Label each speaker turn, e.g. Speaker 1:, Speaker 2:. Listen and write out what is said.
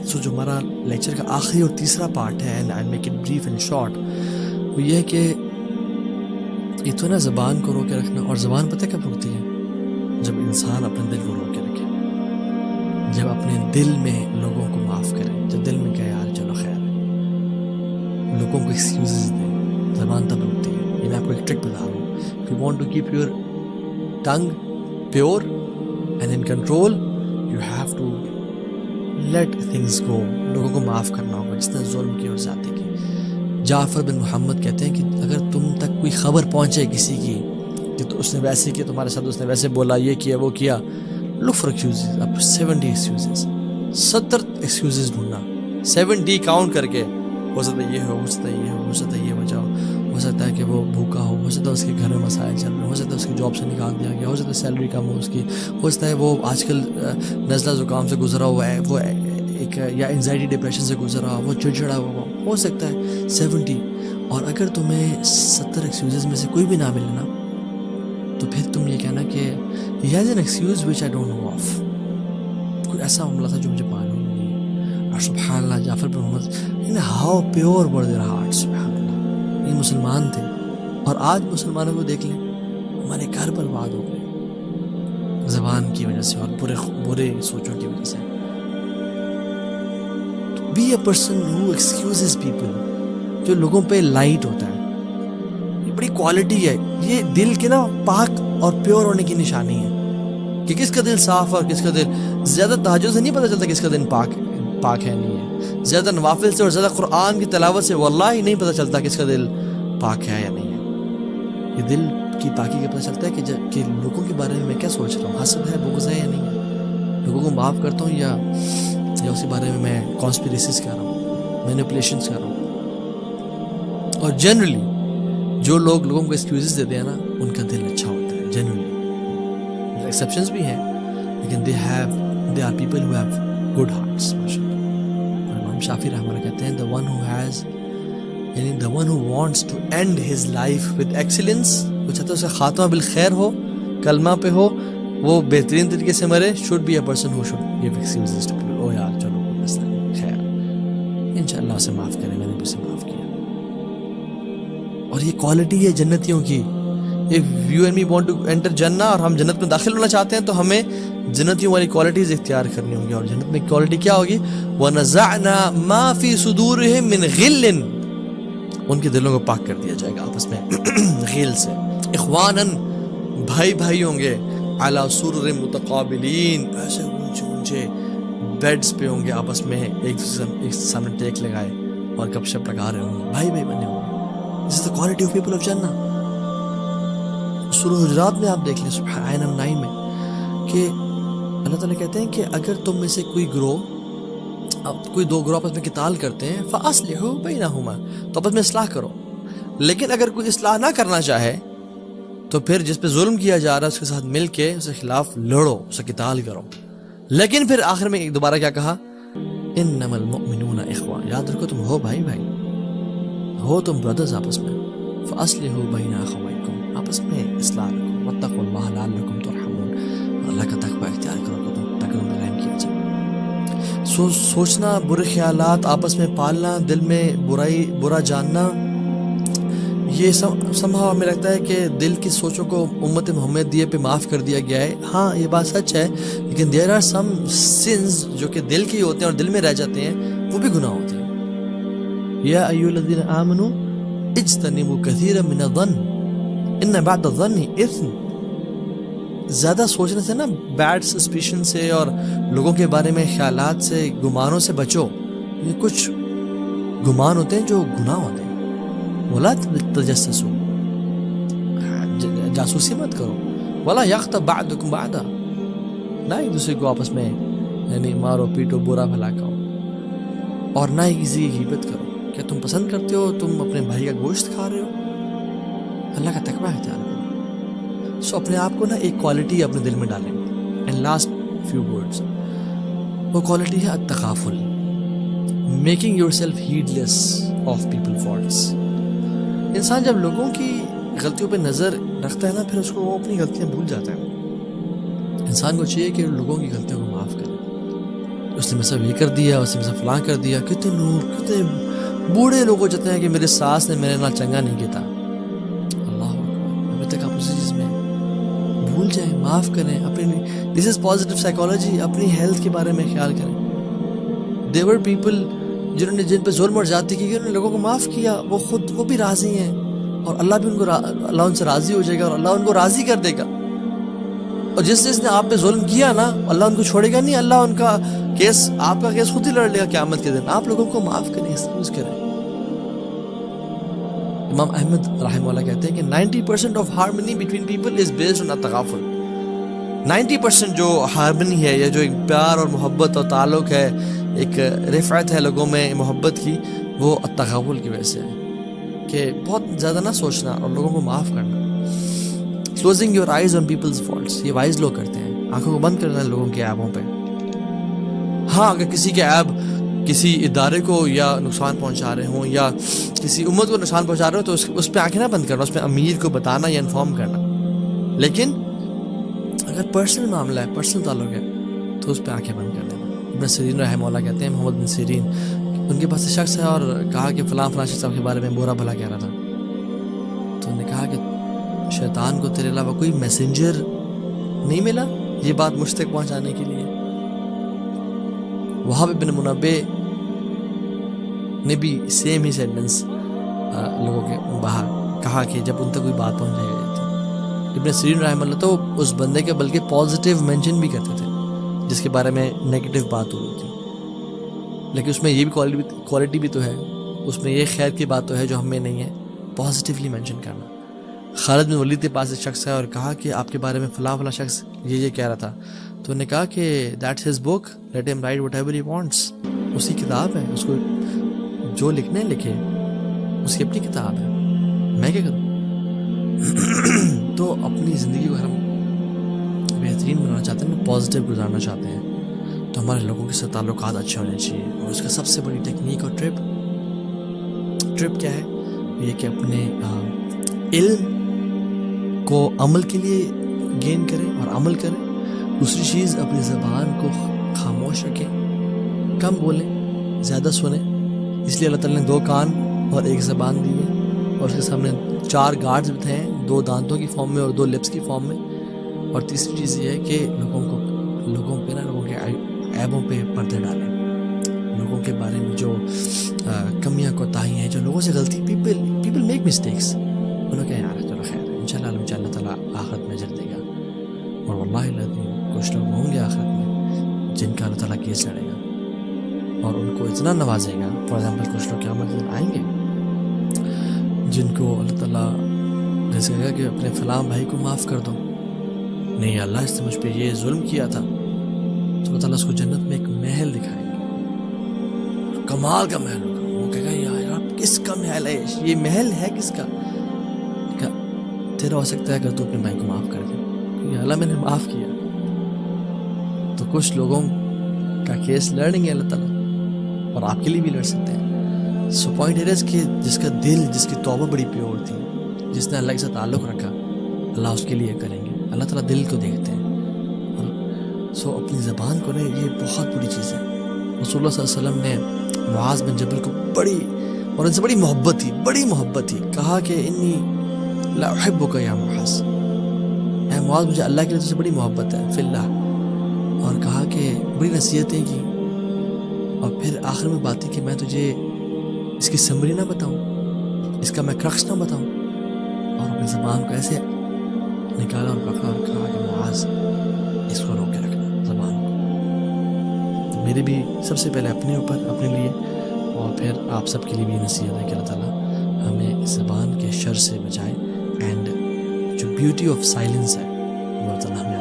Speaker 1: سو جو ہمارا لیکچر کا آخری اور تیسرا پارٹ ہے، and I make it brief and short, وہ یہ ہے کہ یہ تو نا زبان کو رو کے رکھنا، اور زبان پتہ کب رکتی ہے؟ جب انسان اپنے دل کو رو کے رکھے، جب اپنے دل میں لوگوں کو معاف کرے، جب دل میں کہے یار چلو خیر ہے، لوگوں کو ایکسکیوزز دے، زبان تب رکتی ہے. یہ میں آپ کو ایک ٹرک بتا رہا ہوں. If you want to keep your tongue pure and in control, you have to let things go. لوگوں کو معاف کرنا ہوگا جس نے ظلم کی اور زیادتی کی. جعفر بن محمد کہتے ہیں کہ اگر تم تک کوئی خبر پہنچے کسی کی کہ تو اس نے ویسے کیا، تمہارے ساتھ اس نے ویسے بولا، یہ کیا وہ کیا، look for excuses. up to 70 excuses، 70 excuses ڈھونڈنا، 70 کاؤنٹ کر کے. ہو سکتا ہے یہ ہو سکتا ہے یہ ہو سکتا ہے یہ وجہ ہو سکتا ہے کہ وہ بھوکا ہو سکتا ہے اس کے گھر میں مسائل چل رہے ہو سکتا ہے اس کی جاب سے نکال دیا گیا، ہو سکتا ہے سیلری کم ہو اس کی، ہو سکتا ہے وہ آج کل نزلہ زکام سے گزرا ہوا ہے، وہ ایک یا انزائٹی ڈپریشن سے گزر رہا وہ چڑچڑا ہوا ہو سکتا ہے 70. اور اگر تمہیں 70 ایکسکیوزز میں سے کوئی بھی نہ ملے نا، تو پھر تم یہ کہنا کہ he has an excuse which I don't know of. کوئی ایسا معاملہ تھا جو مجھے معلوم نہیں ہے. اور سبحان اللہ، جعفر بن محمد، how pure were their heart. سبحان اللہ، یہ مسلمان تھے. اور آج مسلمانوں کو دیکھ لیں، ہمارے گھر برباد ہو گئے زبان کی وجہ سے اور برے سوچوں کی وجہ سے. Be a person who excuses people, جو لوگوں پہ لائٹ ہوتا ہے. یہ بڑی کوالٹی ہے، یہ دل کے نا پاک اور پیور ہونے کی نشانی ہے کہ کس کا دل صاف اور کس کا دل. زیادہ تہجد سے نہیں پتہ چلتا کس کا دل پاک ہے نہیں ہے. زیادہ نوافل سے اور زیادہ قرآن کی تلاوت سے واللہ ہی نہیں پتہ چلتا کس کا دل پاک ہے یا نہیں ہے. یہ دل کی پاکی کا پتہ چلتا ہے کہ لوگوں کے بارے میں کیا سوچ رہا ہوں، حسد ہے، بغض ہے یا نہیں ہے، لوگوں کو معاف کرتا ہوں یا اسی بارے میں کانسپیریسیز کر رہا ہوں، مینیپولیشنز کر رہا ہوں. اور جنرلی جو لوگوں کو ایکسکیوزز دیتے ہیں نا، ان کا دل اچھا ہوتا ہے جنرلی. ایکسیپشنز بھی ہیں لیکن they are people who have good hearts. امام شافعی رحمہ اللہ کہتے ہیں the one who wants to end his life with excellence، وہ چاہتا ہے اس کا خاتمہ بالخیر ہو، کلمہ پہ ہو، وہ بہترین طریقے سے مرے. should be a person who should give excuses to people. یار چلو کوئی مسئلہ نہیں، خیر انشاءاللہ اسے معاف کریں، میں نے بھی اسے معاف کیا. اور یہ کوالٹی ہے جنتیوں کی. if you and me want to enter جنہ، اور ہم جنت میں داخل ہونا چاہتے ہیں تو ہمیں جنتیوں والی کوالٹیز اختیار کرنی ہوں گی. اور جنت میں کوالٹی کیا ہوگی؟ وَنَزَعْنَا مَا فِي صُدُورِهِم مِّن غِلٍّ، ان کے دلوں کو پاک کر دیا جائے گا آپس میں غیل سے. اخواناً، بھائی ہوں گے. عَلَى سُرُرٍ مُتَقَابِلِينَ، ایسے اونچے بیڈز پہ ہوں گے، آپس میں ایک سامنے ٹیک لگائے اور گپ شپ لگا رہے ہوں گے، بھائی بنے ہوں گے. This is the quality of people of Jannah. سورہ حجرات میں آپ دیکھ لیں، سبحان آیت نمبر 9 میں، کہ اللہ تعالیٰ کہتے ہیں کہ اگر تم میں سے کوئی دو گروہ آپس میں قتال کرتے ہیں، فَأَصْلِحُوا بَيْنَهُمَا، تو آپس میں اصلاح کرو. لیکن اگر کوئی اصلاح نہ کرنا چاہے تو پھر جس پہ ظلم کیا جا رہا ہے اس کے ساتھ مل کے اس کے خلاف لڑو، اسے قتال کرو. لیکن پھر آخر میں دوبارہ کیا کہا؟ اِنَّمَا الْمُؤْمِنُونَ إِخْوَةٌ، یاد رکھو تم ہو بھائی ہو، تم بردرز آپس میں. فَأَصْلِحُوا بَيْنَ أَخَوَيْكُمْ، آپس میں اصلاح رکھو. وَاتَّقُوا اللَّهَ لَعَلَّكُمْ تُرْحَمُونَ، اللہ کا تقوی اختیار کرو تاکہ تم پر رحم کیا جائے. سوچنا، برے خیالات آپس میں پالنا، دل میں برا جاننا، یہ سمجھا ہمیں لگتا ہے کہ دل کی سوچوں کو امت محمدیہ پہ معاف کر دیا گیا ہے. ہاں یہ بات سچ ہے، لیکن there are some sins جو کہ دل کے ہوتے ہیں اور دل میں رہ جاتے ہیں، وہ بھی گناہ ہوتے ہیں. یا ایھا الذین آمنوا اجتنبوا کثیرا من الظن ان بعد الظن اثم. زیادہ سوچنے سے نا، بیڈ سسپیشن سے اور لوگوں کے بارے میں خیالات سے، گمانوں سے بچو. یہ کچھ گمان ہوتے ہیں جو گناہ ہوتے ہیں. ولا تجسسوا، جاسوسی مت کرو. ولا یغتب بعضکم بعضا، نہ ایک دوسرے کو آپس میں یعنی مارو پیٹو، برا بھلا کہو. اور نہ ہی کسی کی غیبت کرو. کیا تم پسند کرتے ہو تم اپنے بھائی کا گوشت کھا رہے ہو؟ اللہ کا تقوی اختیار کرو. سو اپنے آپ کو نا ایک کوالٹی اپنے دل میں ڈالیں. اینڈ لاسٹ فیو ورڈز، وہ کوالٹی ہے التغافل، making yourself heedless of people faults. انسان جب لوگوں کی غلطیوں پہ نظر رکھتا ہے نا، پھر اس کو وہ اپنی غلطیاں بھول جاتا ہے. انسان کو چاہیے کہ لوگوں کی غلطیوں کو معاف کرے. اس نے مجھ سے یہ کر دیا, اس نے مجھ سے فلاں کر دیا. کتنے لوگ, کتنے بوڑھے لوگ ہو جاتے ہیں کہ میرے ساس نے میرے نال چنگا نہیں کیتا. اللہ اکبر, ابھی تک آپ اسی چیز میں بھول جائیں, معاف کریں. اپنی دس از پازیٹیو سائیکالوجی, اپنی ہیلتھ کے بارے میں خیال کریں. دیور پیپل جنہوں نے, جن پہ ظلم اور زیادتی کی, انہوں نے لوگوں کو معاف کیا, وہ خود وہ بھی راضی ہیں, اور اللہ بھی ان کو, اللہ ان سے راضی ہو جائے گا, اور اللہ ان کو راضی کر دے گا. اور جس نے آپ پہ ظلم کیا نا, اللہ ان کو چھوڑے گا نہیں. اللہ ان کا کیس, آپ کا کیس خود ہی لڑ لے گا قیامت کے دن. آپ لوگوں کو معاف کریں, ایکسکیوز کریں. امام احمد رحمہ اللہ کہتے ہیں کہ 90% of harmony between people is based on التغافل. 90% جو ہارمنی ہے, یا جو ایک پیار اور محبت اور تعلق ہے, ایک رفعت ہے لوگوں میں محبت کی, وہ التغافل کی وجہ سے ہے. کہ بہت زیادہ نہ سوچنا اور لوگوں کو معاف کرنا. Closing your eyes on people's faults, یہ وائز لوگ کرتے ہیں, آنکھوں کو بند کرنا لوگوں کے عیبوں پہ. ہاں, اگر کسی کے عیب کسی ادارے کو یا نقصان پہنچا رہے ہوں, یا کسی امت کو نقصان پہنچا رہے ہوں, تو اس پہ آنکھیں نہ بند کرنا, اس پہ امیر کو بتانا یا انفارم کرنا. لیکن اگر پرسنل معاملہ ہے, پرسنل تعلق ہے, تو اس پہ آنکھیں بند کر دینا. ابن سیرین رحمہ اللہ کہتے ہیں, محمد بن سیرین, ان کے پاس ایک شخص ہے اور کہا کہ فلاں شخص آپ کے بارے میں برا بھلا کہہ رہا تھا. تو انہوں نے کہا کہ شیطان کو تیرے علاوہ کوئی میسنجر نہیں ملا یہ بات مجھ تک پہنچانے کے لیے. وہاب بن منبع نے بھی سیم ہی سینٹنس لوگوں کے باہر کہا کہ جب ان تک کوئی بات پہنچائی گئی تھی. ابن سیرین رحمہ اللہ تو اس بندے کے بلکہ پازیٹیو مینشن بھی کرتے تھے جس کے بارے میں نیگیٹو بات ہوئی تھی, لیکن اس میں یہ بھی کوالٹی بھی تو ہے, اس میں یہ خیر کی بات تو ہے جو ہم میں نہیں ہے, پازیٹیولی مینشن کرنا. خالد بن ولید کے پاس ایک شخص ہے اور کہا کہ آپ کے بارے میں فلاں فلاں شخص یہ کہہ رہا تھا. تو انہوں نے کہا کہ that's his book, let him write whatever he wants. اس کی کتاب ہے, اس کو جو لکھنے لکھے, اس کی اپنی کتاب ہے, میں کیا کروں. تو اپنی زندگی کو ہم بہترین بنانا چاہتے ہیں, پازیٹیو گزارنا چاہتے ہیں, تو ہمارے لوگوں کے ساتھ تعلقات اچھے ہونے چاہیے. اور اس کا سب سے بڑی ٹیکنیک اور ٹرپ کیا ہے, یہ کہ اپنے علم کو عمل کے لیے گین کریں اور عمل کریں. دوسری چیز, اپنی زبان کو خاموش رکھیں, کم بولیں, زیادہ سنیں. اس لیے اللہ تعالیٰ نے 2 کان اور 1 زبان دی ہے, اور اس کے سامنے 4 گارڈز بھی ہیں, 2 دانتوں کی فارم میں اور 2 لپس کی فارم میں. اور تیسری چیز یہ ہے کہ لوگوں کے عیبوں پہ پردے ڈالیں. لوگوں کے بارے میں جو کمیاں کوتاہی ہیں, جو لوگوں سے غلطی, پیپل میک مسٹیکس, انہوں کہیں یار چلو خیر ہے, انشاءاللہ اللہ تعالیٰ آخرت میں اجر دے گا. اور واللہ العظیم کچھ لوگ ہوں گے آخرت میں جن کا اللہ تعالیٰ کیس لڑے گا اور ان کو اتنا نوازے گا. فار ایگزامپل, کچھ لوگ قیامت کے دن آئیں گے جن کو اللہ تعالیٰ جیسے کہے گا کہ اپنے فلاں بھائی کو معاف کر دو, نہیں اللہ اس نے مجھ پہ یہ ظلم کیا تھا, تو اللہ تعالیٰ اس کو جنت میں ایک محل دکھائیں گے, کمال کا محل ہوگا. وہ کہے گا یار کس کا محل ہے, یہ محل ہے کس کا. تیرا ہو سکتا ہے اگر تو اپنے بھائی کو معاف کر دے, کیونکہ اللہ میں نے معاف کیا. تو کچھ لوگوں کا کیس لڑیں گے اللہ تعالیٰ, اور آپ کے لیے بھی لڑ سکتے ہیں. سو پوائنٹ ہے کہ جس کا دل, جس کی توبہ بڑی پیور تھی, جس نے اللہ کے ساتھ تعلق رکھا, اللہ اس کے لیے کریں گے. اللہ تعالیٰ دل کو دیکھتے ہیں. اور سو اپنی زبان کو نہیں, یہ بہت بڑی چیز ہے. رسول اللہ صلی اللہ علیہ وسلم نے معاذ بن جبل کو بڑی, اور ان سے بڑی محبت تھی, کہا کہ انی لا احبک یا معاذ, اے معاذ مجھے اللہ کے لیے تجھ سے بڑی محبت ہے, فی اللہ. اور کہا کہ بڑی نصیحتیں کی, اور پھر آخر میں بات تھی کہ میں تجھے اس کی سمری نہ بتاؤں, اس کا میں کرکس نہ بتاؤں. اور اپنی زبان کو ایسے نکالا اور پکڑا اور کہا کہ معاذ اس کو روک کے رکھنا زبان کو. تو میری بھی سب سے پہلے اپنے اوپر, اپنے لیے, اور پھر آپ سب کے لیے بھی نصیحت ہے کہ اللہ تعالیٰ ہمیں اس زبان کے شر سے بچائے, اینڈ جو بیوٹی آف سائلنس ہے وہ اللہ تعالیٰ ہمیں